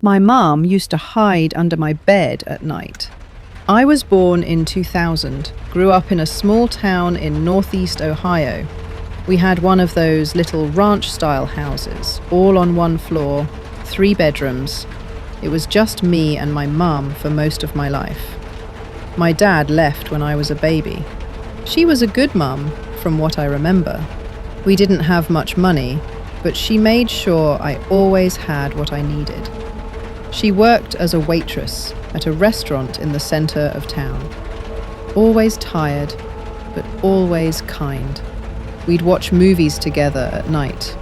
My mum used to hide under my bed at night. I was born in 2000, grew up in a small town in northeast Ohio. We had one of those little ranch-style houses, all on one floor, 3 bedrooms. It was just me and my mum for most of my life. My dad left when I was a baby. She was a good mum, from what I remember. We didn't have much money, but she made sure I always had what I needed. She worked as a waitress at a restaurant in the center of town. Always tired, but always kind. We'd watch movies together at night.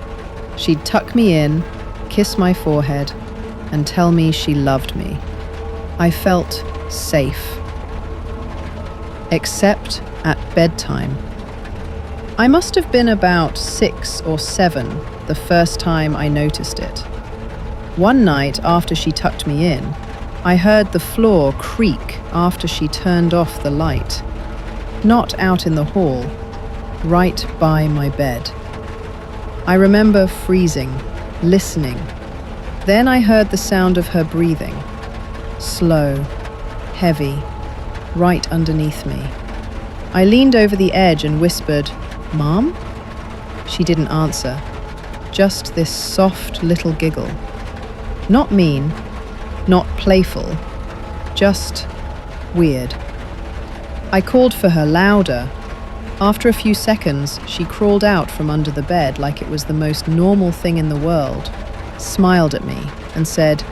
She'd tuck me in, kiss my forehead, and tell me she loved me. I felt safe. Except at bedtime. I must have been about 6 or 7 the first time I noticed it. One night after she tucked me in, I heard the floor creak after she turned off the light. Not out in the hall, right by my bed. I remember freezing, listening. Then I heard the sound of her breathing. Slow, heavy, right underneath me. I leaned over the edge and whispered, "Mom?" She didn't answer, just this soft little giggle. Not mean, not playful, just weird. I called for her louder. After a few seconds, she crawled out from under the bed like it was the most normal thing in the world, smiled at me, and said,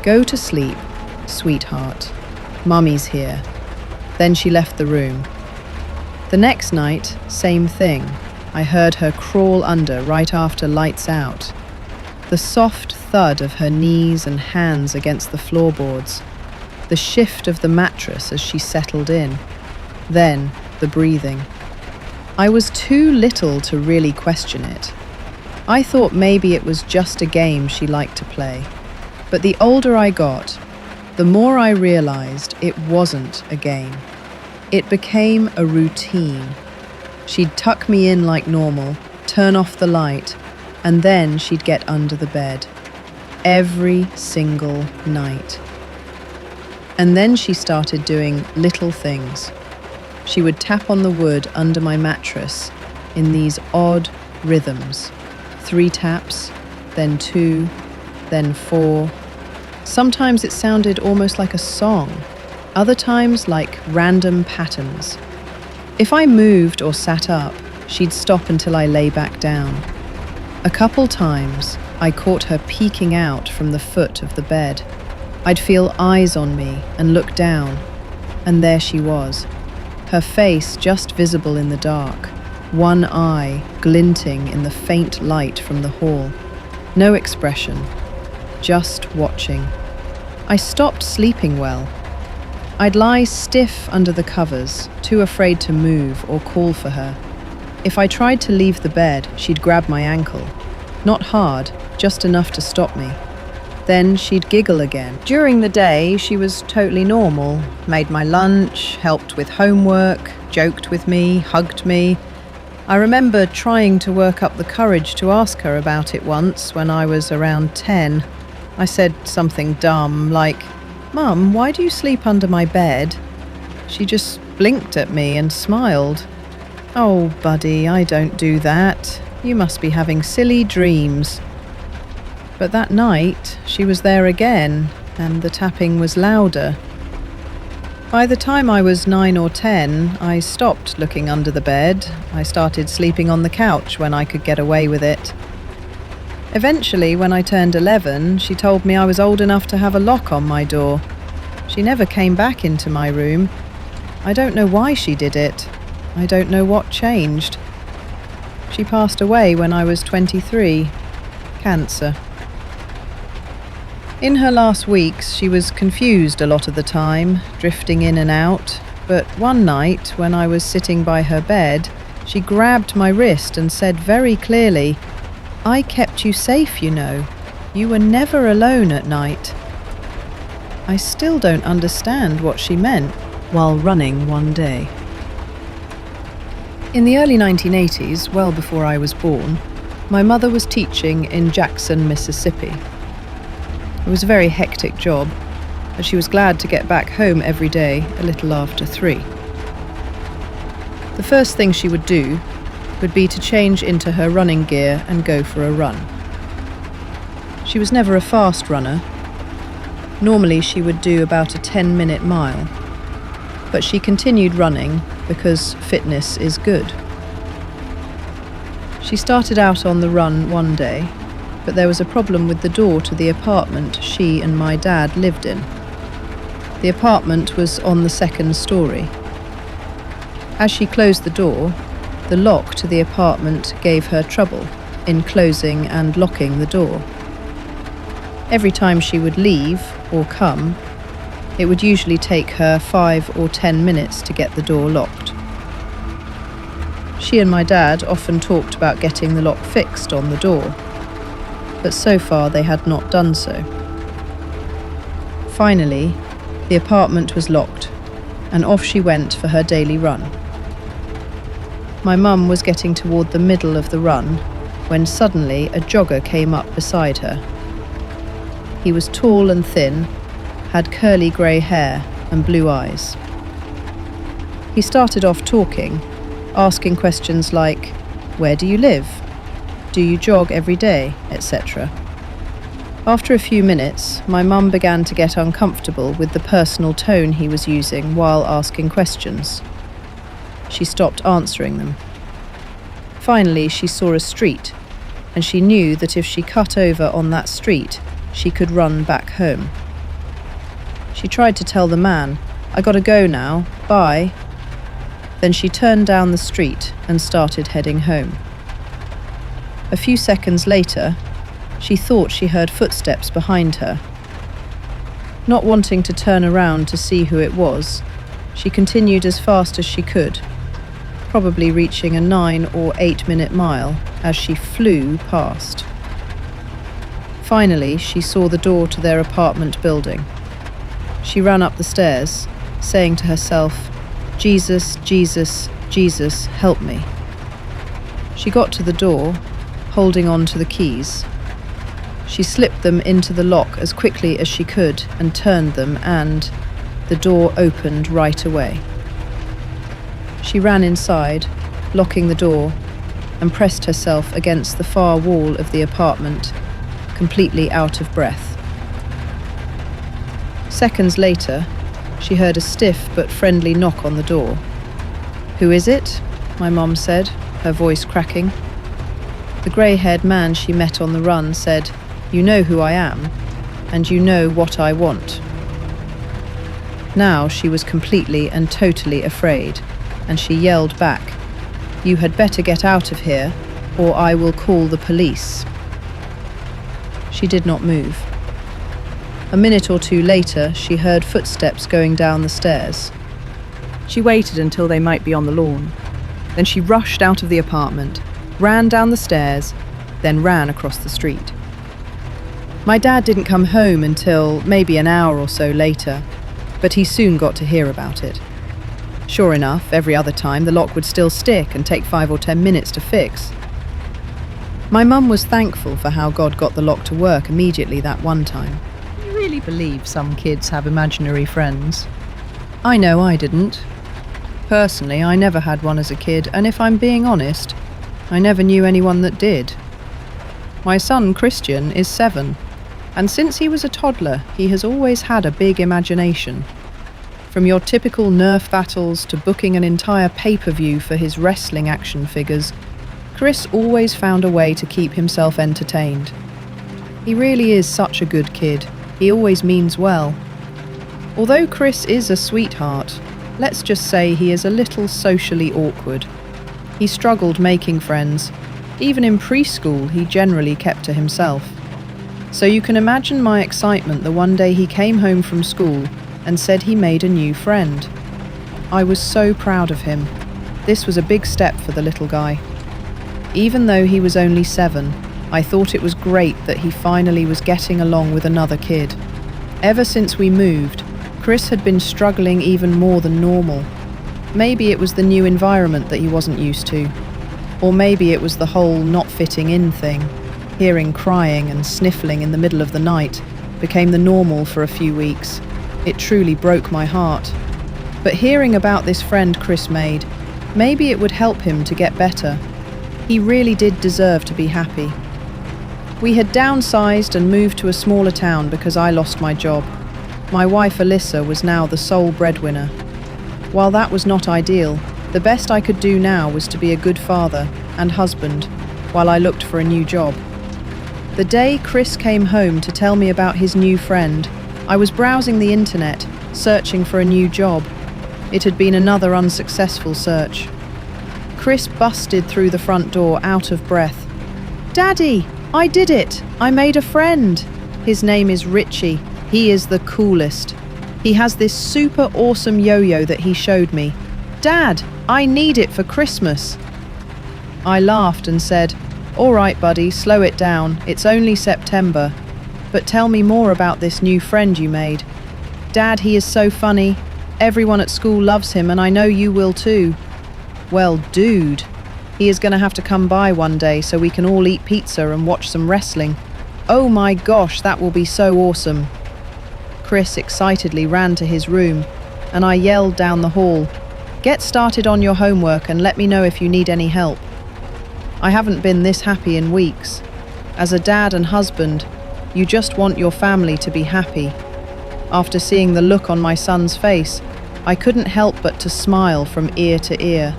"Go to sleep, sweetheart. Mummy's here." Then she left the room. The next night, same thing. I heard her crawl under right after lights out. The soft thud of her knees and hands against the floorboards. The shift of the mattress as she settled in. Then, the breathing. I was too little to really question it. I thought maybe it was just a game she liked to play. But the older I got, the more I realized it wasn't a game. It became a routine. She'd tuck me in like normal, turn off the light, and then she'd get under the bed. Every single night. And then she started doing little things. She would tap on the wood under my mattress in these odd rhythms. 3 taps, then 2, then 4. Sometimes it sounded almost like a song, other times like random patterns. If I moved or sat up, she'd stop until I lay back down. A couple times, I caught her peeking out from the foot of the bed. I'd feel eyes on me and look down, and there she was. Her face just visible in the dark, one eye glinting in the faint light from the hall. No expression, just watching. I stopped sleeping well. I'd lie stiff under the covers, too afraid to move or call for her. If I tried to leave the bed, she'd grab my ankle. Not hard, just enough to stop me. Then she'd giggle again. During the day, she was totally normal. Made my lunch, helped with homework, joked with me, hugged me. I remember trying to work up the courage to ask her about it once when I was around 10. I said something dumb like, "Mum, why do you sleep under my bed?" She just blinked at me and smiled. "Oh, buddy, I don't do that. You must be having silly dreams." But that night, she was there again, and the tapping was louder. By the time I was 9 or 10, I stopped looking under the bed. I started sleeping on the couch when I could get away with it. Eventually, when I turned 11, she told me I was old enough to have a lock on my door. She never came back into my room. I don't know why she did it. I don't know what changed. She passed away when I was 23. Cancer. In her last weeks, she was confused a lot of the time, drifting in and out. But one night, when I was sitting by her bed, she grabbed my wrist and said very clearly, "I kept you safe, you know. You were never alone at night." I still don't understand what she meant while running one day. In the early 1980s, well before I was born, my mother was teaching in Jackson, Mississippi. It was a very hectic job, but she was glad to get back home every day a little after 3. The first thing she would do would be to change into her running gear and go for a run. She was never a fast runner. Normally she would do about a 10-minute mile, but she continued running because fitness is good. She started out on the run one day, but there was a problem with the door to the apartment she and my dad lived in. The apartment was on the 2nd story. As she closed the door, the lock to the apartment gave her trouble in closing and locking the door. Every time she would leave or come, it would usually take her 5 or 10 minutes to get the door locked. She and my dad often talked about getting the lock fixed on the door, but so far they had not done so. Finally, the apartment was locked, and off she went for her daily run. My mum was getting toward the middle of the run when suddenly a jogger came up beside her. He was tall and thin, had curly grey hair and blue eyes. He started off talking, asking questions like, "Where do you live? Do you jog every day?" etc. After a few minutes, my mum began to get uncomfortable with the personal tone he was using while asking questions. She stopped answering them. Finally, she saw a street, and she knew that if she cut over on that street, she could run back home. She tried to tell the man, "I gotta go now, bye." Then she turned down the street and started heading home. A few seconds later, she thought she heard footsteps behind her. Not wanting to turn around to see who it was, she continued as fast as she could, probably reaching a 9 or 8-minute mile as she flew past. Finally, she saw the door to their apartment building. She ran up the stairs, saying to herself, "Jesus, Jesus, Jesus, help me." She got to the door, holding on to the keys. She slipped them into the lock as quickly as she could and turned them, and the door opened right away. She ran inside, locking the door, and pressed herself against the far wall of the apartment, completely out of breath. Seconds later, she heard a stiff but friendly knock on the door. "Who is it?" my mom said, her voice cracking. The grey-haired man she met on the run said, "You know who I am, and you know what I want." Now she was completely and totally afraid, and she yelled back, "You had better get out of here, or I will call the police." She did not move. A minute or two later, she heard footsteps going down the stairs. She waited until they might be on the lawn. Then she rushed out of the apartment, ran down the stairs, then ran across the street. My dad didn't come home until maybe an hour or so later, but he soon got to hear about it. Sure enough, every other time the lock would still stick and take 5 or 10 minutes to fix. My mum was thankful for how God got the lock to work immediately that one time. I really believe some kids have imaginary friends. I know I didn't. Personally, I never had one as a kid, and if I'm being honest, I never knew anyone that did. My son, Christian, is 7, and since he was a toddler, he has always had a big imagination. From your typical Nerf battles to booking an entire pay-per-view for his wrestling action figures, Chris always found a way to keep himself entertained. He really is such a good kid. He always means well. Although Chris is a sweetheart, let's just say he is a little socially awkward. He struggled making friends. Even in preschool, he generally kept to himself. So you can imagine my excitement the one day he came home from school and said he made a new friend. I was so proud of him. This was a big step for the little guy. Even though he was only 7, I thought it was great that he finally was getting along with another kid. Ever since we moved, Chris had been struggling even more than normal. Maybe it was the new environment that he wasn't used to. Or maybe it was the whole not fitting in thing, hearing crying and sniffling in the middle of the night, became the normal for a few weeks. It truly broke my heart. But hearing about this friend Chris made, maybe it would help him to get better. He really did deserve to be happy. We had downsized and moved to a smaller town because I lost my job. My wife Alyssa was now the sole breadwinner. While that was not ideal, the best I could do now was to be a good father and husband while I looked for a new job. The day Chris came home to tell me about his new friend, I was browsing the internet, searching for a new job. It had been another unsuccessful search. Chris busted through the front door out of breath. "Daddy, I did it! I made a friend! His name is Richie. He is the coolest. He has this super awesome yo-yo that he showed me. Dad, I need it for Christmas." I laughed and said, "All right, buddy, slow it down. It's only September. But tell me more about this new friend you made. Dad, he is so funny. Everyone at school loves him, and I know you will too." "Well, dude, he is going to have to come by one day so we can all eat pizza and watch some wrestling. Oh my gosh, that will be so awesome." Chris excitedly ran to his room, and I yelled down the hall, "Get started on your homework and let me know if you need any help." I haven't been this happy in weeks. As a dad and husband, you just want your family to be happy. After seeing the look on my son's face, I couldn't help but to smile from ear to ear.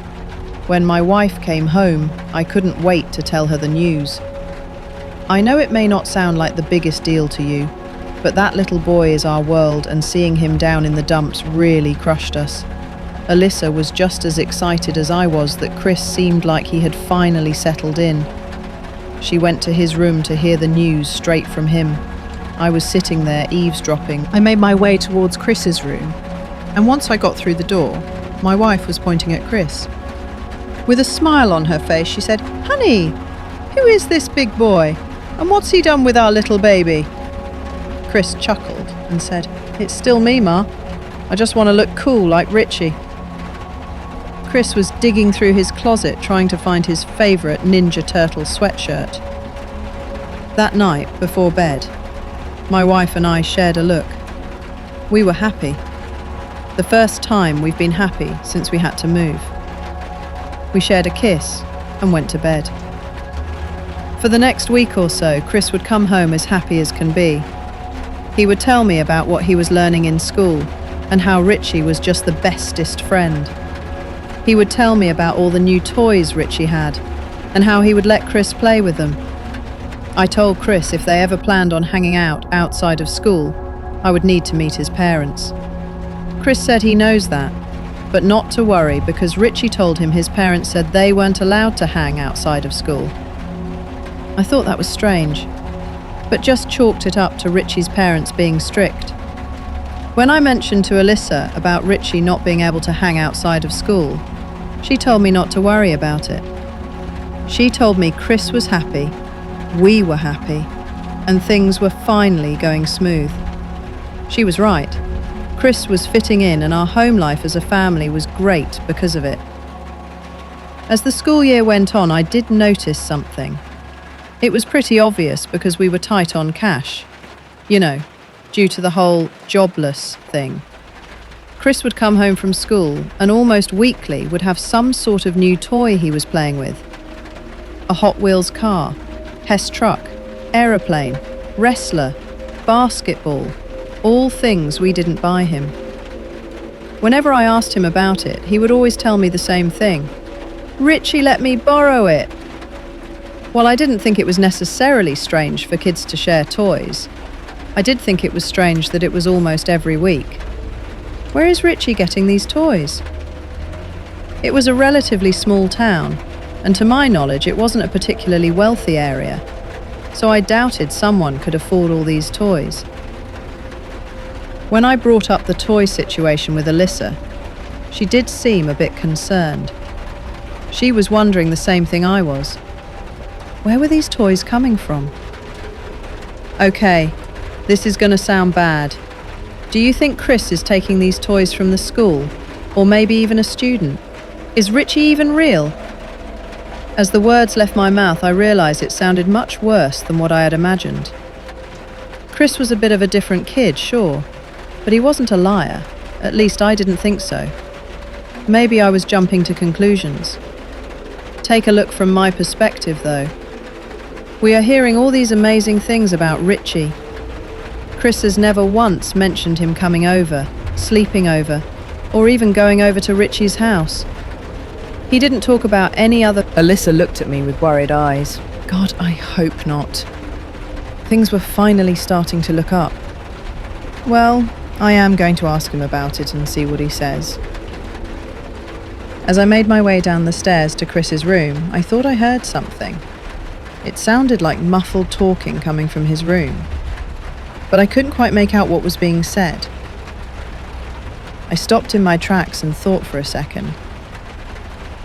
When my wife came home, I couldn't wait to tell her the news. I know it may not sound like the biggest deal to you, but that little boy is our world, and seeing him down in the dumps really crushed us. Alyssa was just as excited as I was that Chris seemed like he had finally settled in. She went to his room to hear the news straight from him. I was sitting there eavesdropping. I made my way towards Chris's room, and once I got through the door, my wife was pointing at Chris. With a smile on her face, she said, "Honey, who is this big boy? And what's he done with our little baby?" Chris chuckled and said, "It's still me, Ma. I just want to look cool like Richie." Chris was digging through his closet trying to find his favorite Ninja Turtle sweatshirt. That night, before bed, my wife and I shared a look. We were happy. The first time we've been happy since we had to move. We shared a kiss and went to bed. For the next week or so, Chris would come home as happy as can be. He would tell me about what he was learning in school and how Richie was just the bestest friend. He would tell me about all the new toys Richie had and how he would let Chris play with them. I told Chris if they ever planned on hanging out outside of school, I would need to meet his parents. Chris said he knows that, but not to worry because Richie told him his parents said they weren't allowed to hang outside of school. I thought that was strange, but just chalked it up to Richie's parents being strict. When I mentioned to Alyssa about Richie not being able to hang outside of school, she told me not to worry about it. She told me Chris was happy, we were happy, and things were finally going smooth. She was right. Chris was fitting in, and our home life as a family was great because of it. As the school year went on, I did notice something. It was pretty obvious because we were tight on cash. You know, due to the whole jobless thing. Chris would come home from school and almost weekly would have some sort of new toy he was playing with. A Hot Wheels car, Hess truck, aeroplane, wrestler, basketball, all things we didn't buy him. Whenever I asked him about it, he would always tell me the same thing. "Richie let me borrow it." While I didn't think it was necessarily strange for kids to share toys, I did think it was strange that it was almost every week. Where is Richie getting these toys? It was a relatively small town, and to my knowledge it wasn't a particularly wealthy area, so I doubted someone could afford all these toys. When I brought up the toy situation with Alyssa, she did seem a bit concerned. She was wondering the same thing I was. Where were these toys coming from? Okay, this is going to sound bad. Do you think Chris is taking these toys from the school? Or maybe even a student? Is Richie even real? As the words left my mouth, I realized it sounded much worse than what I had imagined. Chris was a bit of a different kid, sure, but he wasn't a liar. At least I didn't think so. Maybe I was jumping to conclusions. Take a look from my perspective, though. We are hearing all these amazing things about Richie. Chris has never once mentioned him coming over, sleeping over, or even going over to Richie's house. He didn't talk about any other... Alyssa looked at me with worried eyes. God, I hope not. Things were finally starting to look up. Well, I am going to ask him about it and see what he says. As I made my way down the stairs to Chris's room, I thought I heard something. It sounded like muffled talking coming from his room, but I couldn't quite make out what was being said. I stopped in my tracks and thought for a second.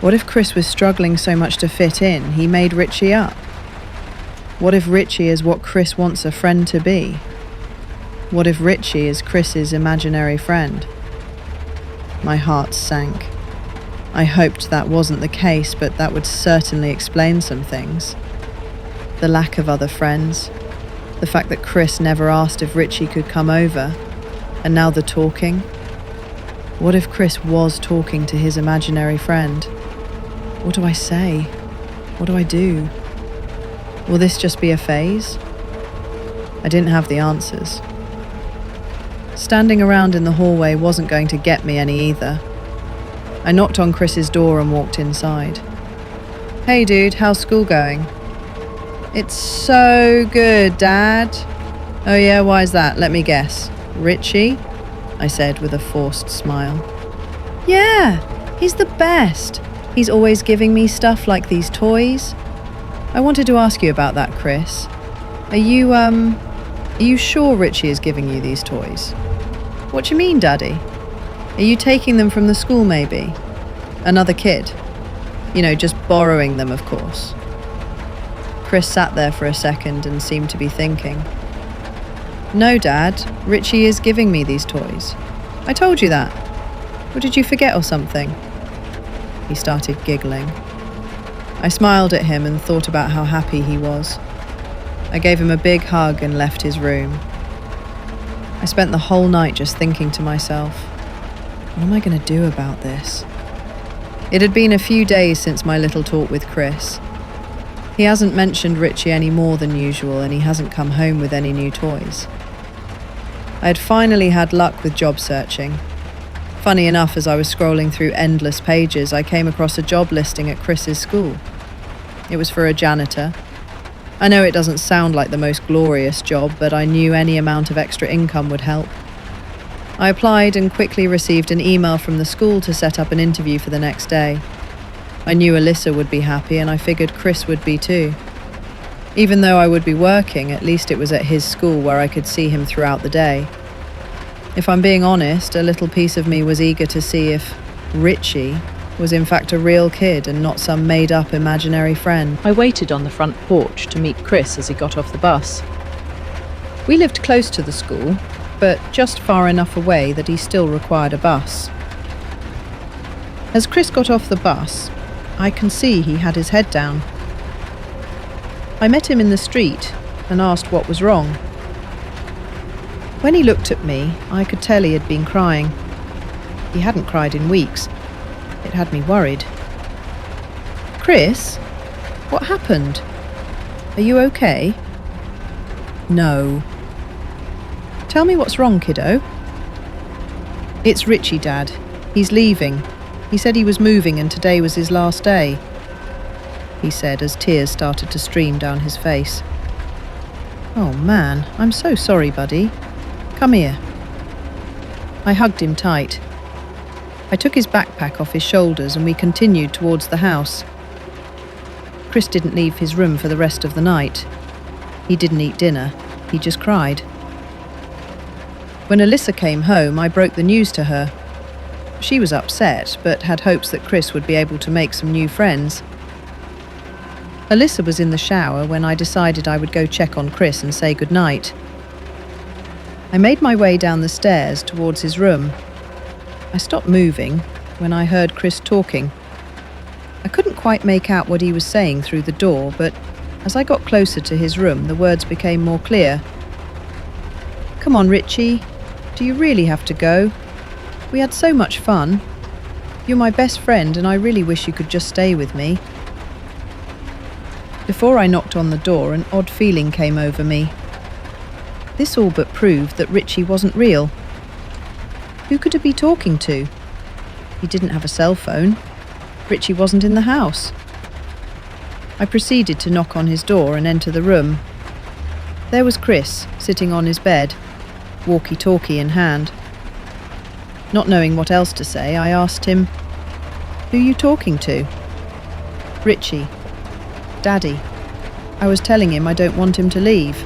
What if Chris was struggling so much to fit in, he made Richie up? What if Richie is what Chris wants a friend to be? What if Richie is Chris's imaginary friend? My heart sank. I hoped that wasn't the case, but that would certainly explain some things. The lack of other friends, the fact that Chris never asked if Richie could come over, and now the talking. What if Chris was talking to his imaginary friend? What do I say? What do I do? Will this just be a phase? I didn't have the answers. Standing around in the hallway wasn't going to get me any either. I knocked on Chris's door and walked inside. Hey dude, how's school going? It's so good, Dad. Oh yeah, why is that? Let me guess. Richie? I said with a forced smile. Yeah, he's the best. He's always giving me stuff like these toys. I wanted to ask you about that, Chris. Are you sure Richie is giving you these toys? What do you mean, Daddy? Are you taking them from the school, maybe? Another kid? You know, just borrowing them, of course. Chris sat there for a second and seemed to be thinking. No, Dad, Richie is giving me these toys. I told you that. Or did you forget or something? He started giggling. I smiled at him and thought about how happy he was. I gave him a big hug and left his room. I spent the whole night just thinking to myself, what am I going to do about this? It had been a few days since my little talk with Chris. He hasn't mentioned Richie any more than usual, and he hasn't come home with any new toys. I had finally had luck with job searching. Funny enough, as I was scrolling through endless pages, I came across a job listing at Chris's school. It was for a janitor. I know it doesn't sound like the most glorious job, but I knew any amount of extra income would help. I applied and quickly received an email from the school to set up an interview for the next day. I knew Alyssa would be happy, and I figured Chris would be too. Even though I would be working, at least it was at his school where I could see him throughout the day. If I'm being honest, a little piece of me was eager to see if Richie was in fact a real kid and not some made-up imaginary friend. I waited on the front porch to meet Chris as he got off the bus. We lived close to the school, but just far enough away that he still required a bus. As Chris got off the bus, I can see he had his head down. I met him in the street and asked what was wrong. When he looked at me, I could tell he had been crying. He hadn't cried in weeks. It had me worried. Chris, what happened? Are you okay? No. Tell me what's wrong, kiddo. It's Richie, Dad. He's leaving. He said he was moving and today was his last day, he said as tears started to stream down his face. Oh man, I'm so sorry, buddy. Come here. I hugged him tight. I took his backpack off his shoulders and we continued towards the house. Chris didn't leave his room for the rest of the night. He didn't eat dinner. He just cried. When Alyssa came home, I broke the news to her. She was upset, but had hopes that Chris would be able to make some new friends. Alyssa was in the shower when I decided I would go check on Chris and say goodnight. I made my way down the stairs towards his room. I stopped moving when I heard Chris talking. I couldn't quite make out what he was saying through the door, but as I got closer to his room, the words became more clear. Come on, Richie. Do you really have to go? We had so much fun. You're my best friend and I really wish you could just stay with me. Before I knocked on the door, an odd feeling came over me. This all but proved that Richie wasn't real. Who could he be talking to? He didn't have a cell phone. Richie wasn't in the house. I proceeded to knock on his door and enter the room. There was Chris, sitting on his bed, walkie-talkie in hand. Not knowing what else to say, I asked him, "Who you talking to?" "Richie. Daddy. I was telling him I don't want him to leave."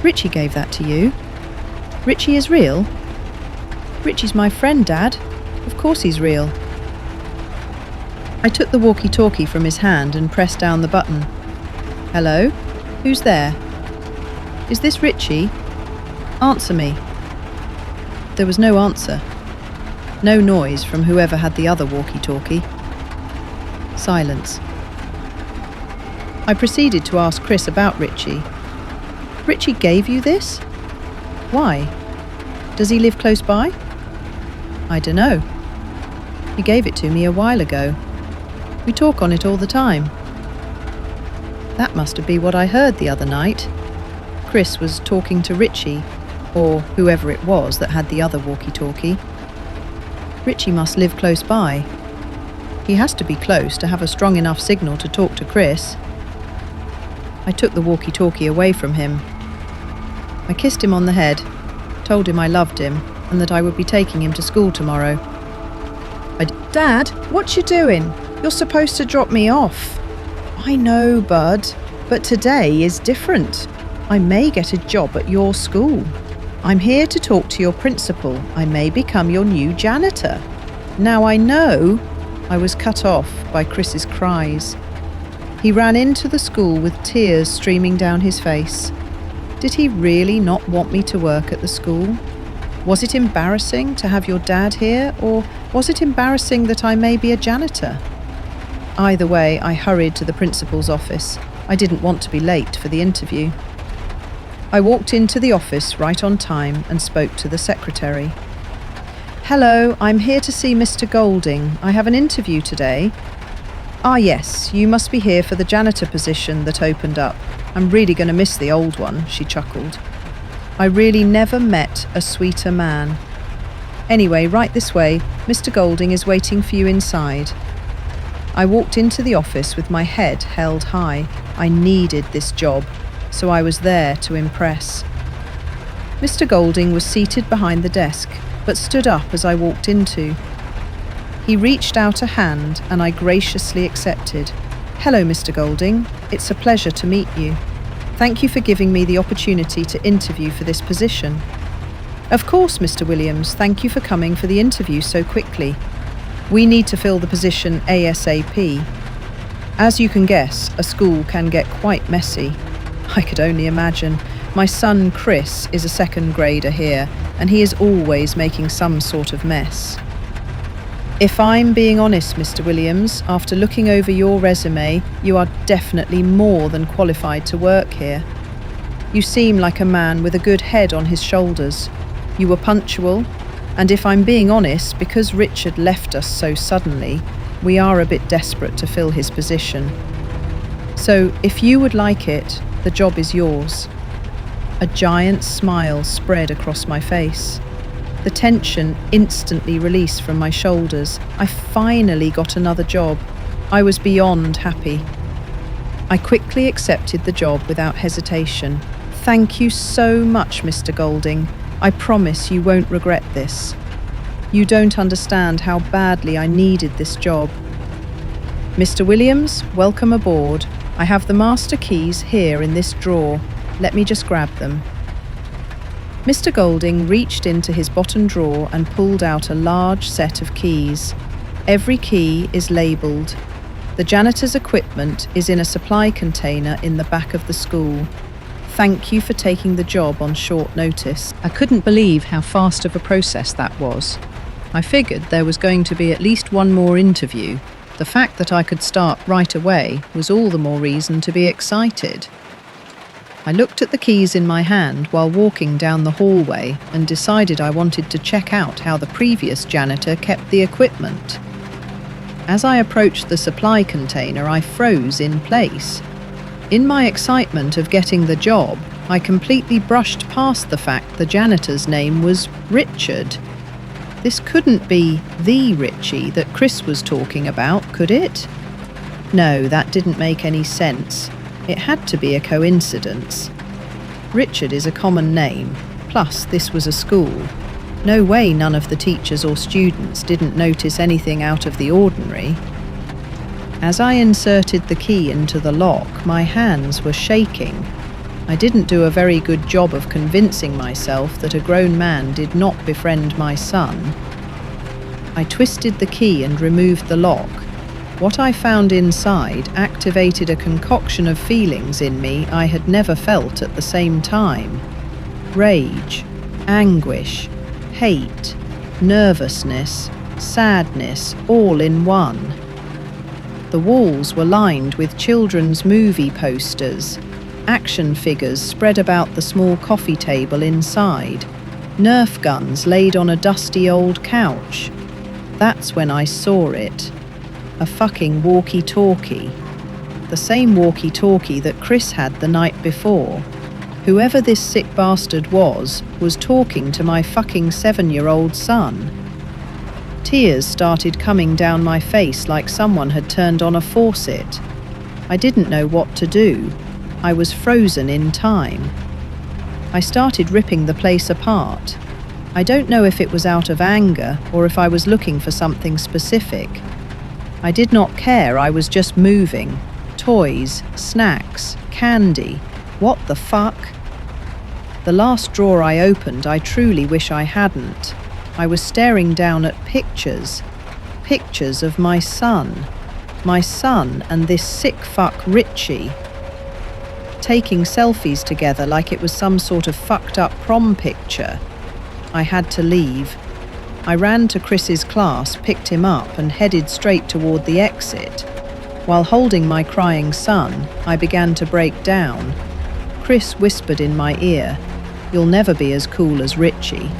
"Richie gave that to you? Richie is real?" "Richie's my friend, Dad. Of course he's real." I took the walkie-talkie from his hand and pressed down the button. "Hello? Who's there? Is this Richie? Answer me." There was no answer. No noise from whoever had the other walkie-talkie. Silence. I proceeded to ask Chris about Richie. "Richie gave you this? Why? Does he live close by?" "I dunno. He gave it to me a while ago. We talk on it all the time." That must have been what I heard the other night. Chris was talking to Richie, or whoever it was that had the other walkie-talkie. Richie must live close by. He has to be close to have a strong enough signal to talk to Chris. I took the walkie-talkie away from him. I kissed him on the head, told him I loved him and that I would be taking him to school tomorrow. "Dad, what you doing? You're supposed to drop me off." "I know, bud, but today is different. I may get a job at your school. I'm here to talk to your principal. I may become your new janitor." Now I know. I was cut off by Chris's cries. He ran into the school with tears streaming down his face. Did he really not want me to work at the school? Was it embarrassing to have your dad here, or was it embarrassing that I may be a janitor? Either way, I hurried to the principal's office. I didn't want to be late for the interview. I walked into the office right on time and spoke to the secretary. "Hello, I'm here to see Mr. Golding. I have an interview today." "Ah yes, you must be here for the janitor position that opened up. I'm really going to miss the old one," she chuckled. I really never met a sweeter man. "Anyway, right this way. Mr. Golding is waiting for you inside." I walked into the office with my head held high. I needed this job, so I was there to impress. Mr. Golding was seated behind the desk, but stood up as I walked into. He reached out a hand and I graciously accepted. "Hello, Mr. Golding. It's a pleasure to meet you. Thank you for giving me the opportunity to interview for this position." "Of course, Mr. Williams. Thank you for coming for the interview so quickly. We need to fill the position ASAP. As you can guess, a school can get quite messy. I could only imagine. My son Chris is a second grader here, and he is always making some sort of mess. If I'm being honest, Mr. Williams, after looking over your resume, you are definitely more than qualified to work here. You seem like a man with a good head on his shoulders. You were punctual, and if I'm being honest, because Richard left us so suddenly, we are a bit desperate to fill his position. So if you would like it, the job is yours." A giant smile spread across my face. The tension instantly released from my shoulders. I finally got another job. I was beyond happy. I quickly accepted the job without hesitation. "Thank you so much, Mr. Golding. I promise you won't regret this. You don't understand how badly I needed this job. Mr. Williams, welcome aboard. I have the master keys here in this drawer. Let me just grab them." Mr. Golding reached into his bottom drawer and pulled out a large set of keys. Every key is labelled. The janitor's equipment is in a supply container in the back of the school. Thank you for taking the job on short notice. I couldn't believe how fast of a process that was. I figured there was going to be at least one more interview. The fact that I could start right away was all the more reason to be excited. I looked at the keys in my hand while walking down the hallway and decided I wanted to check out how the previous janitor kept the equipment. As I approached the supply container, I froze in place. In my excitement of getting the job, I completely brushed past the fact the janitor's name was Richard. This couldn't be the Richie that Chris was talking about, could it? No, that didn't make any sense. It had to be a coincidence. Richard is a common name, plus this was a school. No way none of the teachers or students didn't notice anything out of the ordinary. As I inserted the key into the lock, my hands were shaking. I didn't do a very good job of convincing myself that a grown man did not befriend my son. I twisted the key and removed the lock. What I found inside activated a concoction of feelings in me I had never felt at the same time. Rage, anguish, hate, nervousness, sadness, all in one. The walls were lined with children's movie posters, action figures spread about the small coffee table inside, Nerf guns laid on a dusty old couch. That's when I saw it. A fucking walkie-talkie. The same walkie-talkie that Chris had the night before. Whoever this sick bastard was talking to my fucking 7-year-old son. Tears started coming down my face like someone had turned on a faucet. I didn't know what to do. I was frozen in time. I started ripping the place apart. I don't know if it was out of anger or if I was looking for something specific. I did not care, I was just moving. Toys, snacks, candy. What the fuck? The last drawer I opened, I truly wish I hadn't. I was staring down at pictures. Pictures of my son. My son and this sick fuck Richie. Taking selfies together like it was some sort of fucked up prom picture. I had to leave. I ran to Chris's class, picked him up and headed straight toward the exit. While holding my crying son, I began to break down. Chris whispered in my ear, "You'll never be as cool as Richie."